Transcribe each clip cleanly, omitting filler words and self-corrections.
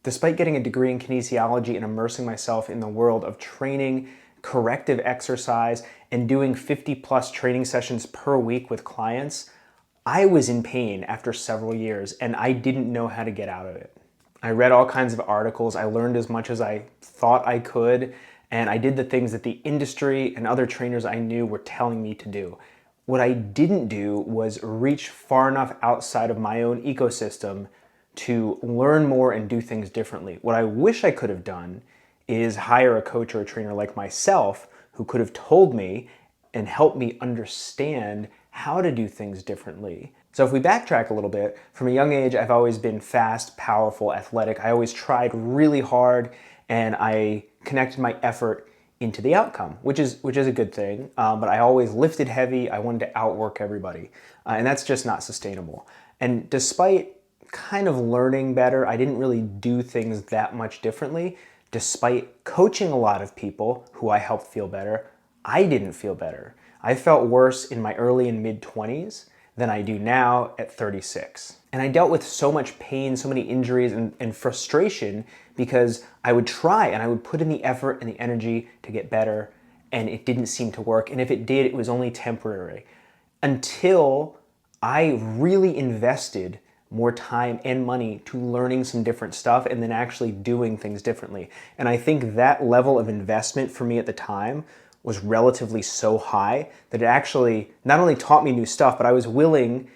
Despite getting a degree in kinesiology and immersing myself in the world of training, corrective exercise, and doing 50 plus training sessions per week with clients, I was in pain after several years and I didn't know how to get out of it. I read all kinds of articles, I learned as much as I thought I could, and I did the things that the industry and other trainers I knew were telling me to do. What I didn't do was reach far enough outside of my own ecosystem to learn more and do things differently. What I wish I could have done is hire a coach or a trainer like myself who could have told me and helped me understand how to do things differently. So if we backtrack a little bit, from a young age, I've always been fast, powerful, athletic. I always tried really hard and I connected my effort into the outcome, which is a good thing. But I always lifted heavy. I wanted to outwork everybody. And that's just not sustainable. And despite kind of learning better, I didn't really do things that much differently. Despite coaching a lot of people who I helped feel better, I didn't feel better. I felt worse in my early and mid 20s than I do now at 36. And I dealt with so much pain, so many injuries and frustration because I would try and I would put in the effort and the energy to get better and it didn't seem to work. And if it did, it was only temporary until I really invested more time and money to learning some different stuff and then actually doing things differently. And I think that level of investment for me at the time was relatively so high that it actually not only taught me new stuff, but I was willing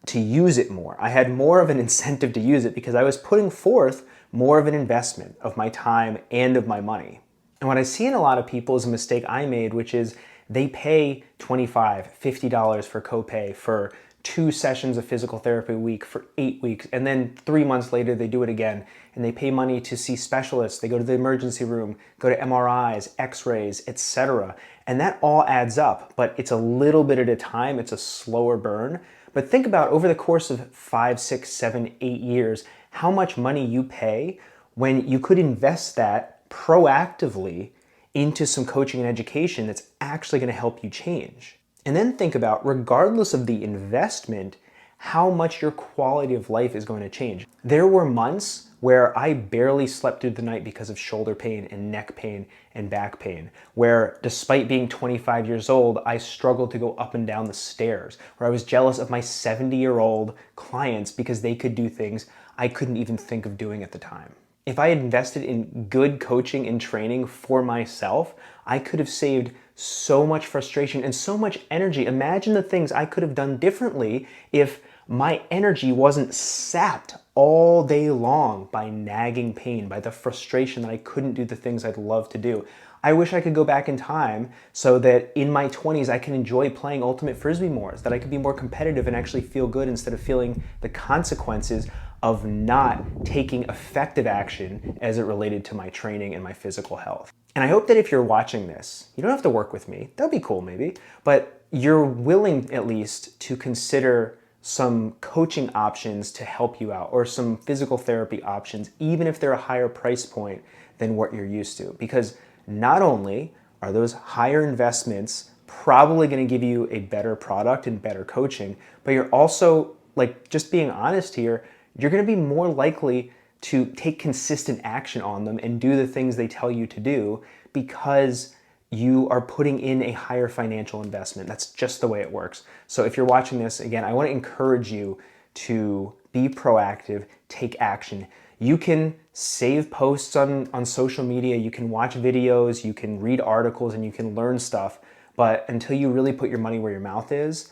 to use it more. I had more of an incentive to use it because I was putting forth more of an investment of my time and of my money. And what I see in a lot of people is a mistake I made, which is they pay $25, $50 for copay for 2 sessions of physical therapy a week for 8 weeks, and then 3 months later they do it again, and they pay money to see specialists, they go to the emergency room, go to MRIs, x-rays, etc. And that all adds up, but it's a little bit at a time, it's a slower burn. But think about over the course of 5, 6, 7, 8 years, how much money you pay when you could invest that proactively into some coaching and education that's actually going to help you change. And then think about, regardless of the investment, how much your quality of life is going to change. There were months where I barely slept through the night because of shoulder pain and neck pain and back pain, where despite being 25 years old, I struggled to go up and down the stairs, where I was jealous of my 70-year-old clients because they could do things I couldn't even think of doing at the time. If I had invested in good coaching and training for myself, I could have saved so much frustration and so much energy. Imagine the things I could have done differently if my energy wasn't sapped all day long by nagging pain, by the frustration that I couldn't do the things I'd love to do. I wish I could go back in time so that in my 20s I can enjoy playing Ultimate Frisbee more, that I could be more competitive and actually feel good instead of feeling the consequences of not taking effective action as it related to my training and my physical health. And I hope that if you're watching this, you don't have to work with me, that'd be cool maybe, but you're willing at least to consider some coaching options to help you out or some physical therapy options, even if they're a higher price point than what you're used to. Because not only are those higher investments probably going to give you a better product and better coaching, but you're also, like, just being honest here, you're going to be more likely to take consistent action on them and do the things they tell you to do because you are putting in a higher financial investment. That's just the way it works. So if you're watching this, again, I want to encourage you to be proactive, take action. You can save posts on social media, you can watch videos, you can read articles, and you can learn stuff, but until you really put your money where your mouth is,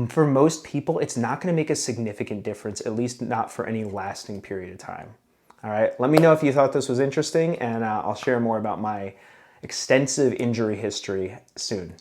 for most people, it's not going to make a significant difference, at least not for any lasting period of time. All right, let me know if you thought this was interesting, and I'll share more about my extensive injury history soon.